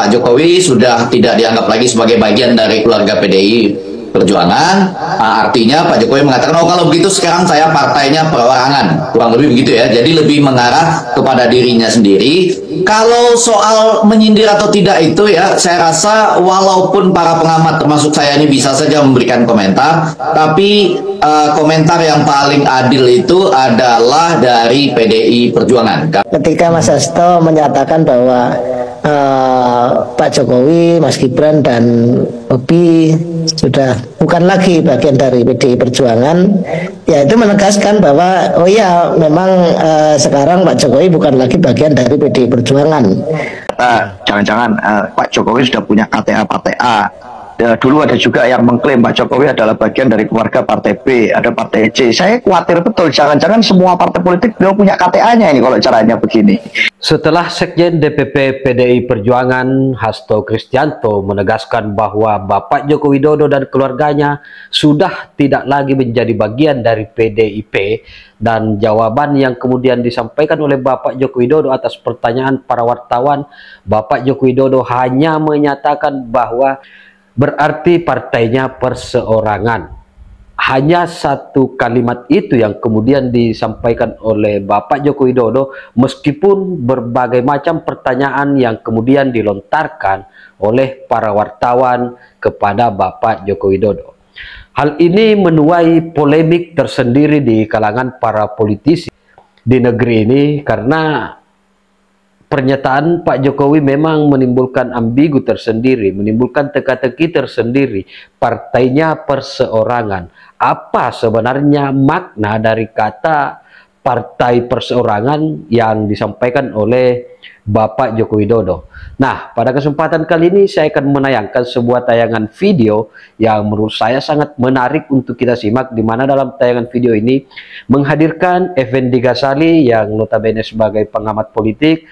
Pak Jokowi sudah tidak dianggap lagi sebagai bagian dari keluarga PDI Perjuangan. Artinya Pak Jokowi mengatakan, oh kalau begitu sekarang saya partainya perorangan, kurang lebih begitu ya. Jadi lebih mengarah kepada dirinya sendiri. Kalau soal menyindir atau tidak itu ya, saya rasa walaupun para pengamat termasuk saya ini bisa saja memberikan komentar, tapi komentar yang paling adil itu adalah dari PDI Perjuangan. Ketika Mas Hasto menyatakan bahwa Pak Jokowi, Mas Gibran dan Bobi sudah bukan lagi bagian dari PDI Perjuangan, ya itu menegaskan bahwa oh ya memang sekarang Pak Jokowi bukan lagi bagian dari PDI Perjuangan. Jangan-jangan Pak Jokowi sudah punya KTA Partai A. Dulu ada juga yang mengklaim Pak Jokowi adalah bagian dari keluarga Partai B, ada Partai C. Saya khawatir betul, jangan-jangan semua partai politik beliau punya KTA-nya ini kalau caranya begini. Setelah Sekjen DPP PDI Perjuangan Hasto Kristianto menegaskan bahwa Bapak Joko Widodo dan keluarganya sudah tidak lagi menjadi bagian dari PDIP, dan jawaban yang kemudian disampaikan oleh Bapak Joko Widodo atas pertanyaan para wartawan, Bapak Joko Widodo hanya menyatakan bahwa berarti partainya perseorangan. Hanya satu kalimat itu yang kemudian disampaikan oleh Bapak Joko Widodo, meskipun berbagai macam pertanyaan yang kemudian dilontarkan oleh para wartawan kepada Bapak Joko Widodo. Hal ini menuai polemik tersendiri di kalangan para politisi di negeri ini, karena pernyataan Pak Jokowi memang menimbulkan ambigu tersendiri, menimbulkan teka-teki tersendiri. Partainya perseorangan. Apa sebenarnya makna dari kata partai perseorangan yang disampaikan oleh Bapak Joko Widodo? Nah, pada kesempatan kali ini saya akan menayangkan sebuah tayangan video yang menurut saya sangat menarik untuk kita simak, di mana dalam tayangan video ini menghadirkan Effendi Ghazali yang notabene sebagai pengamat politik,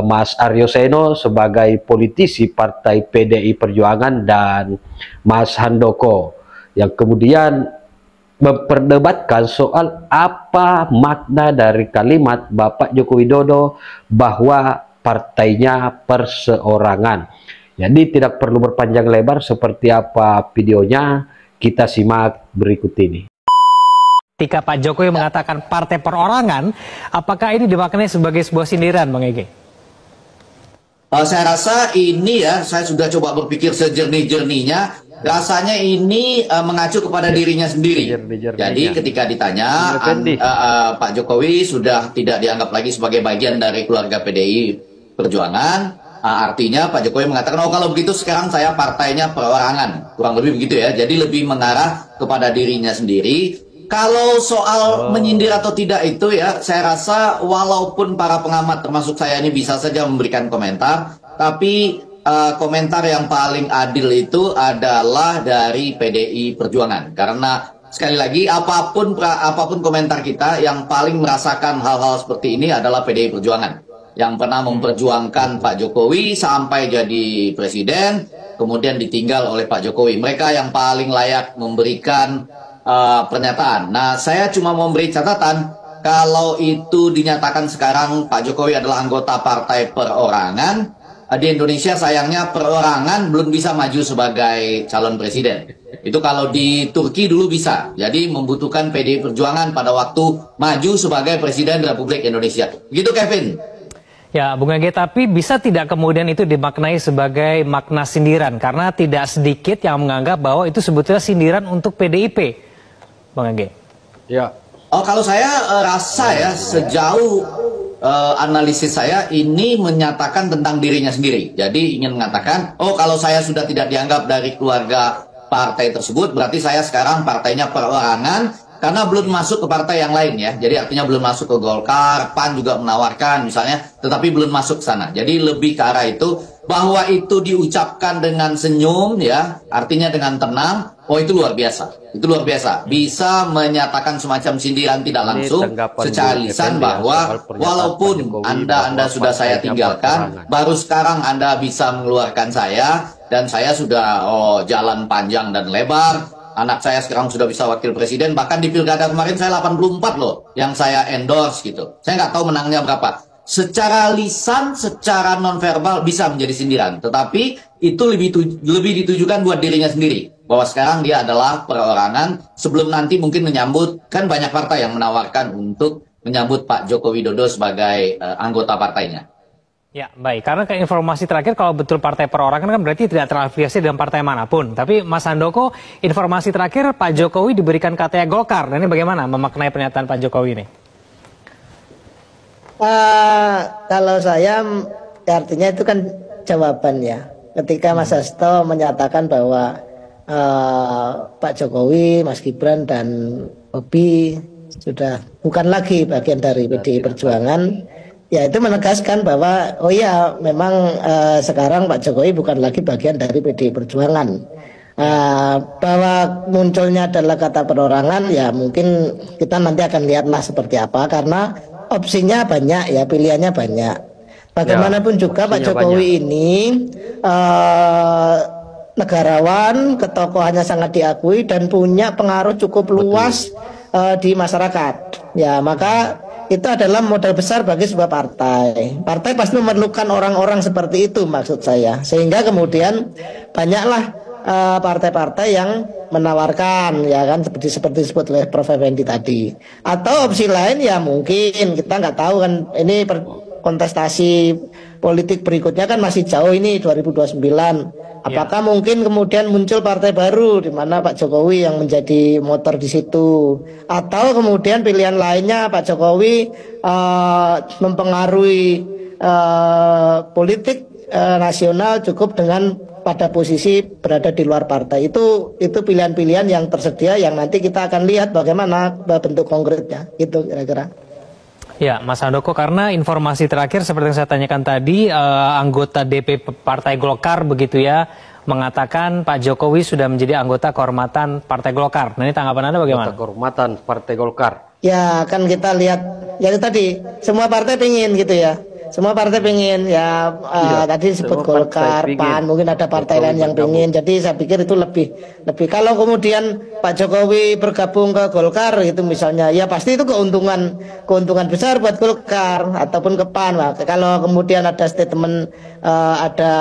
Mas Aryo Seno sebagai politisi partai PDI Perjuangan, dan Mas Handoko yang kemudian memperdebatkan soal apa makna dari kalimat Bapak Joko Widodo bahwa partainya perseorangan. Jadi tidak perlu berpanjang lebar, seperti apa videonya kita simak berikut ini. Ketika Pak Jokowi mengatakan partai perorangan, apakah ini dimaknai sebagai sebuah sindiran, Bang Ege? Saya rasa ini ya, saya sudah coba berpikir sejernih-jernihnya. Rasanya ini mengacu kepada dirinya sendiri. Jadi ketika ditanya, Pak Jokowi sudah tidak dianggap lagi sebagai bagian dari keluarga PDI Perjuangan, artinya Pak Jokowi mengatakan, oh kalau begitu sekarang saya partainya perorangan, kurang lebih begitu ya. Jadi lebih mengarah kepada dirinya sendiri. Kalau soal menyindir atau tidak itu ya, saya rasa walaupun para pengamat termasuk saya ini bisa saja memberikan komentar, tapi komentar yang paling adil itu adalah dari PDI Perjuangan. Karena sekali lagi apapun komentar kita, yang paling merasakan hal-hal seperti ini adalah PDI Perjuangan, yang pernah memperjuangkan Pak Jokowi sampai jadi presiden, kemudian ditinggal oleh Pak Jokowi. Mereka yang paling layak memberikan pernyataan. Nah, saya cuma memberi catatan, kalau itu dinyatakan sekarang Pak Jokowi adalah anggota partai perorangan, di Indonesia sayangnya perorangan belum bisa maju sebagai calon presiden. Itu kalau di Turki dulu bisa. Jadi membutuhkan PDI Perjuangan pada waktu maju sebagai presiden Republik Indonesia. Begitu, Kevin. Ya, Bung Ege, tapi bisa tidak kemudian itu dimaknai sebagai makna sindiran? Karena tidak sedikit yang menganggap bahwa itu sebetulnya sindiran untuk PDIP, Bang Ege. Ya. Oh, kalau saya rasa ya, sejauh analisis saya ini menyatakan tentang dirinya sendiri. Jadi ingin mengatakan, oh kalau saya sudah tidak dianggap dari keluarga partai tersebut, berarti saya sekarang partainya perorangan. Karena belum masuk ke partai yang lain ya. Jadi artinya belum masuk ke Golkar, PAN juga menawarkan misalnya, tetapi belum masuk ke sana. Jadi lebih ke arah itu, bahwa itu diucapkan dengan senyum ya, artinya dengan tenang, oh itu luar biasa. Itu luar biasa. Bisa menyatakan semacam sindiran tidak langsung secara lisan bahwa walaupun Anda sudah saya tinggalkan, baru sekarang Anda bisa mengeluarkan saya, dan saya sudah jalan panjang dan lebar. Anak saya sekarang sudah bisa wakil presiden, bahkan di pilkada kemarin saya 84 loh yang saya endorse gitu. Saya nggak tahu menangnya berapa. secara lisan, secara nonverbal bisa menjadi sindiran, tetapi itu lebih ditujukan buat dirinya sendiri. Bahwa sekarang dia adalah perorangan, sebelum nanti mungkin menyambut, kan banyak partai yang menawarkan untuk menyambut Pak Joko Widodo sebagai anggota partainya. Ya, baik. Karena ke informasi terakhir, kalau betul partai perorangan kan berarti tidak terafiliasi dengan partai manapun. Tapi Mas Handoko, informasi terakhir Pak Jokowi diberikan KTA Golkar. Nah, ini bagaimana memaknai pernyataan Pak Jokowi ini? Kalau saya, artinya itu kan jawaban ya. Ketika Mas Hasto menyatakan bahwa Pak Jokowi, Mas Gibran, dan Bobi sudah bukan lagi bagian dari PDI Perjuangan, ya itu menegaskan bahwa oh ya memang sekarang Pak Jokowi bukan lagi bagian dari PDI Perjuangan. Bahwa munculnya adalah kata perorangan, ya mungkin kita nanti akan lihatlah seperti apa, karena opsinya banyak ya, pilihannya banyak. Bagaimanapun juga Pak Jokowi ini negarawan, ketokohannya sangat diakui dan punya pengaruh cukup luas di masyarakat. Ya, maka itu adalah modal besar bagi sebuah partai. Partai pasti memerlukan orang-orang seperti itu, maksud saya. Sehingga kemudian banyaklah partai-partai yang menawarkan, ya kan, seperti disebut oleh Prof. Effendi tadi. Atau opsi lain ya mungkin kita nggak tahu kan, ini kontestasi politik berikutnya kan masih jauh ini 2029. Apakah mungkin kemudian muncul partai baru di mana Pak Jokowi yang menjadi motor di situ, atau kemudian pilihan lainnya Pak Jokowi mempengaruhi politik nasional cukup dengan pada posisi berada di luar partai. Itu pilihan-pilihan yang tersedia yang nanti kita akan lihat bagaimana bentuk konkretnya, gitu kira-kira. Ya, Mas Handoko, karena informasi terakhir seperti yang saya tanyakan tadi, anggota DPP Partai Golkar begitu ya, mengatakan Pak Jokowi sudah menjadi anggota kehormatan Partai Golkar. Nah, ini tanggapan Anda bagaimana? Anggota kehormatan Partai Golkar. Ya, kan kita lihat, ya itu tadi, semua partai pingin gitu ya. Semua partai pengen ya, tadi disebut Golkar, PAN, mungkin ada partai lain yang pengen. Jadi saya pikir itu lebih kalau kemudian Pak Jokowi bergabung ke Golkar itu misalnya, ya pasti itu keuntungan besar buat Golkar ataupun ke PAN. Nah, kalau kemudian ada statement ada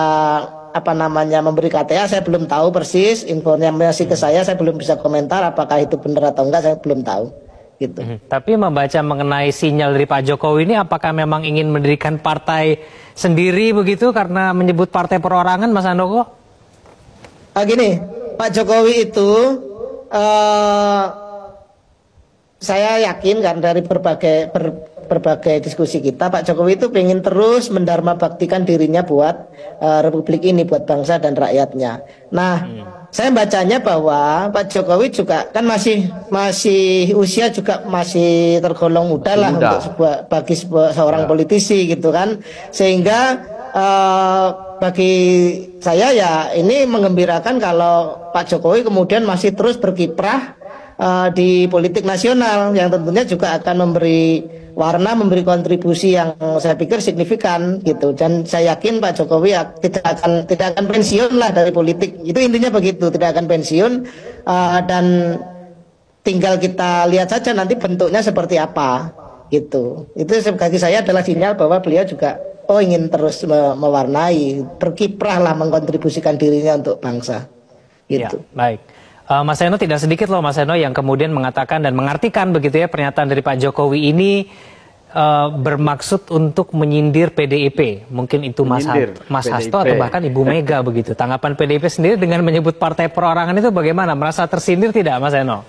memberi KTA, saya belum tahu persis, informasi ke saya belum bisa komentar apakah itu benar atau enggak, saya belum tahu. Gitu. Tapi membaca mengenai sinyal dari Pak Jokowi ini, apakah memang ingin mendirikan partai sendiri begitu karena menyebut partai perorangan, Mas Handoko? Gini, Pak Jokowi itu saya yakin kan dari berbagai diskusi kita, Pak Jokowi itu pengen terus mendharma baktikan dirinya buat Republik ini, buat bangsa dan rakyatnya. Nah, saya bacanya bahwa Pak Jokowi juga kan masih usia juga masih tergolong muda lah untuk bagi seorang politisi gitu kan, sehingga bagi saya ya ini menggembirakan kalau Pak Jokowi kemudian masih terus berkiprah di politik nasional yang tentunya juga akan memberi warna, memberi kontribusi yang saya pikir signifikan gitu. Dan saya yakin Pak Jokowi tidak akan pensiun lah dari politik. Itu intinya begitu, tidak akan pensiun, dan tinggal kita lihat saja nanti bentuknya seperti apa gitu. Itu bagi saya adalah sinyal bahwa beliau juga ingin terus mewarnai, berkiprah lah, mengkontribusikan dirinya untuk bangsa gitu. Ya, baik. Mas Seno, tidak sedikit loh Mas Seno yang kemudian mengatakan dan mengartikan begitu ya pernyataan dari Pak Jokowi ini bermaksud untuk menyindir PDIP. Mungkin itu Mas Hasto atau bahkan Ibu Mega begitu. Tanggapan PDIP sendiri dengan menyebut partai perorangan itu bagaimana? Merasa tersindir tidak Mas Seno?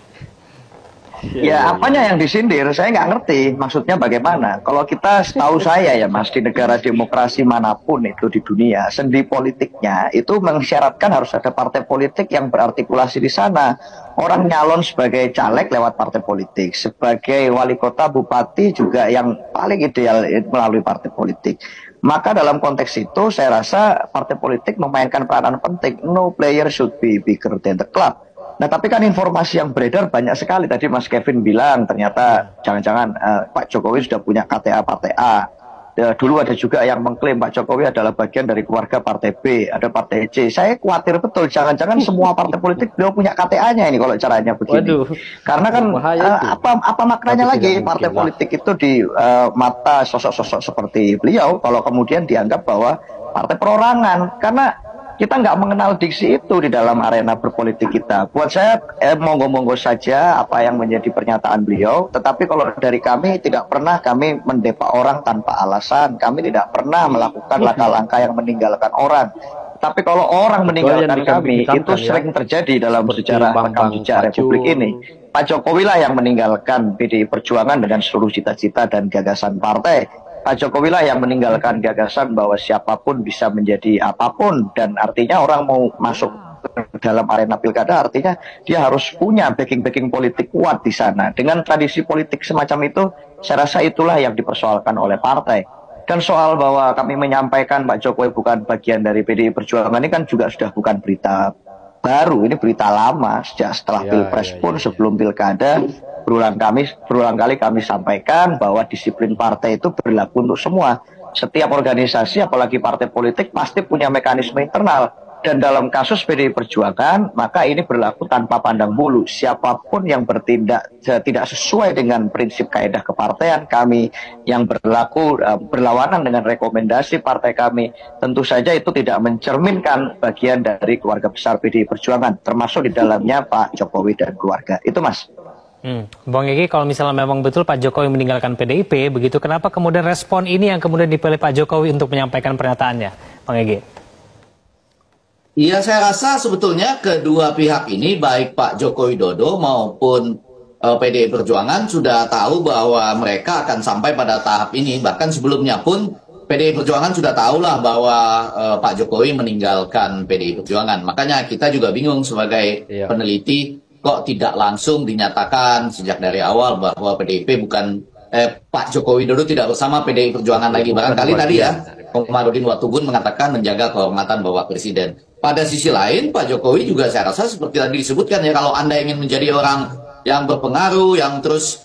Ya, apanya yang disindir? Saya nggak ngerti maksudnya bagaimana. Kalau kita, setahu saya ya Mas, di negara demokrasi manapun itu di dunia, sendi politiknya itu mensyaratkan harus ada partai politik yang berartikulasi di sana. Orang nyalon sebagai caleg lewat partai politik, sebagai wali kota, bupati juga yang paling ideal melalui partai politik. Maka dalam konteks itu saya rasa partai politik memainkan peranan penting. No player should be bigger than the club. Nah, tapi kan informasi yang beredar banyak sekali. Tadi Mas Kevin bilang ternyata jangan-jangan Pak Jokowi sudah punya KTA partai A. Dulu ada juga yang mengklaim Pak Jokowi adalah bagian dari keluarga partai B, ada partai C. Saya khawatir betul, jangan-jangan semua partai politik beliau punya KTA-nya ini kalau caranya begini. Waduh, karena kan apa maknanya lagi partai politik itu di mata sosok-sosok seperti beliau kalau kemudian dianggap bahwa partai perorangan, karena kita nggak mengenal diksi itu di dalam arena berpolitik kita. Buat saya monggo-monggo saja apa yang menjadi pernyataan beliau, tetapi kalau dari kami tidak pernah kami mendepak orang tanpa alasan, kami tidak pernah melakukan langkah-langkah yang meninggalkan orang. Tapi kalau orang meninggalkan kami, itu sering terjadi dalam sejarah rekam jejak Republik ini. Pak Jokowi lah yang meninggalkan PDI Perjuangan dengan seluruh cita-cita dan gagasan partai. Pak Jokowi lah yang meninggalkan gagasan bahwa siapapun bisa menjadi apapun, dan artinya orang mau masuk dalam arena pilkada artinya dia harus punya backing politik kuat di sana. Dengan tradisi politik semacam itu, saya rasa itulah yang dipersoalkan oleh partai. Dan soal bahwa kami menyampaikan Pak Jokowi bukan bagian dari PDI Perjuangan ini kan juga sudah bukan berita baru, ini berita lama sejak setelah Pilpres pun sebelum pilkada. Berulang kali kami sampaikan bahwa disiplin partai itu berlaku untuk semua. Setiap organisasi, apalagi partai politik, pasti punya mekanisme internal. Dan dalam kasus PDI Perjuangan, maka ini berlaku tanpa pandang bulu. Siapapun yang bertindak tidak sesuai dengan prinsip kaedah kepartaian kami, yang berlawanan dengan rekomendasi partai kami, tentu saja itu tidak mencerminkan bagian dari keluarga besar PDI Perjuangan, termasuk di dalamnya Pak Jokowi dan keluarga. Itu, Mas. Bang Egy, kalau misalnya memang betul Pak Jokowi meninggalkan PDIP, begitu kenapa kemudian respon ini yang kemudian dipilih Pak Jokowi untuk menyampaikan pernyataannya, Bang Egy? Iya, saya rasa sebetulnya kedua pihak ini, baik Pak Joko Widodo maupun PDI Perjuangan sudah tahu bahwa mereka akan sampai pada tahap ini. Bahkan sebelumnya pun PDI Perjuangan sudah tahulah bahwa Pak Jokowi meninggalkan PDI Perjuangan. Makanya kita juga bingung sebagai peneliti, kok tidak langsung dinyatakan sejak dari awal bahwa PDIP bukan Pak Joko Widodo tidak bersama PDI Perjuangan lagi. Barangkali tadi ya Komarudin Watubun mengatakan menjaga kehormatan Bapak Presiden. Pada sisi lain Pak Jokowi juga saya rasa seperti tadi disebutkan ya, kalau Anda ingin menjadi orang yang berpengaruh, yang terus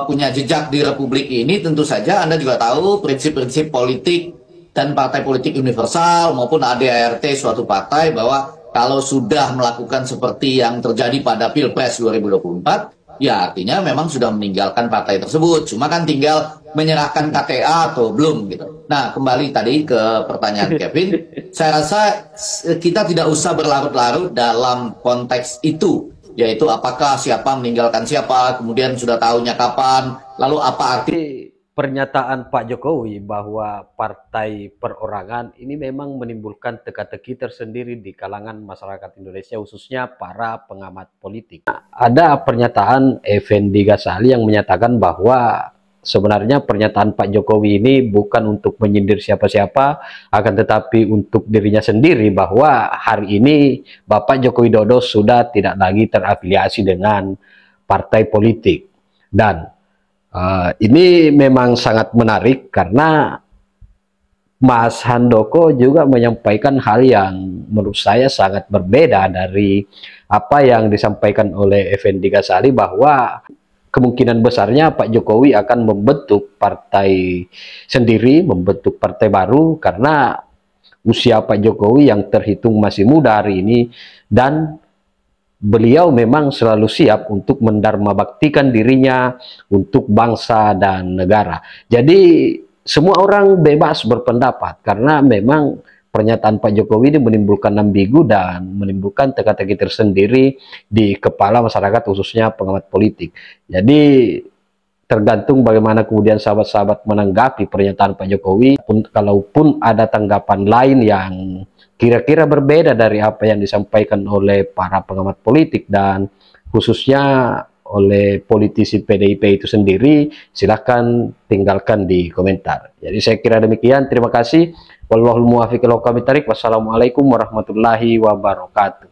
punya jejak di Republik ini, tentu saja Anda juga tahu prinsip-prinsip politik dan partai politik universal maupun ADART suatu partai, bahwa kalau sudah melakukan seperti yang terjadi pada Pilpres 2024, ya artinya memang sudah meninggalkan partai tersebut. Cuma kan tinggal menyerahkan KTA atau belum gitu. Nah, kembali tadi ke pertanyaan Kevin, saya rasa kita tidak usah berlarut-larut dalam konteks itu, yaitu apakah siapa meninggalkan siapa, kemudian sudah tahunya kapan, lalu apa arti pernyataan Pak Jokowi bahwa partai perorangan ini memang menimbulkan teka-teki tersendiri di kalangan masyarakat Indonesia, khususnya para pengamat politik. Ada pernyataan Effendi Ghazali yang menyatakan bahwa sebenarnya pernyataan Pak Jokowi ini bukan untuk menyindir siapa-siapa, akan tetapi untuk dirinya sendiri, bahwa hari ini Bapak Joko Widodo sudah tidak lagi terafiliasi dengan partai politik. Dan ini memang sangat menarik karena Mas Handoko juga menyampaikan hal yang menurut saya sangat berbeda dari apa yang disampaikan oleh Effendi Ghazali, bahwa kemungkinan besarnya Pak Jokowi akan membentuk partai sendiri, membentuk partai baru, karena usia Pak Jokowi yang terhitung masih muda hari ini, dan beliau memang selalu siap untuk mendarmabaktikan dirinya untuk bangsa dan negara. Jadi semua orang bebas berpendapat, karena memang pernyataan Pak Jokowi ini menimbulkan ambigu dan menimbulkan teka-teki tersendiri di kepala masyarakat, khususnya pengamat politik. Jadi tergantung bagaimana kemudian sahabat-sahabat menanggapi pernyataan Pak Jokowi. Kalaupun ada tanggapan lain yang kira-kira berbeda dari apa yang disampaikan oleh para pengamat politik dan khususnya oleh politisi PDIP itu sendiri, silahkan tinggalkan di komentar. Jadi saya kira demikian, terima kasih. Wallahul muwaffiq ila aqwamit thoriq. Wassalamualaikum warahmatullahi wabarakatuh.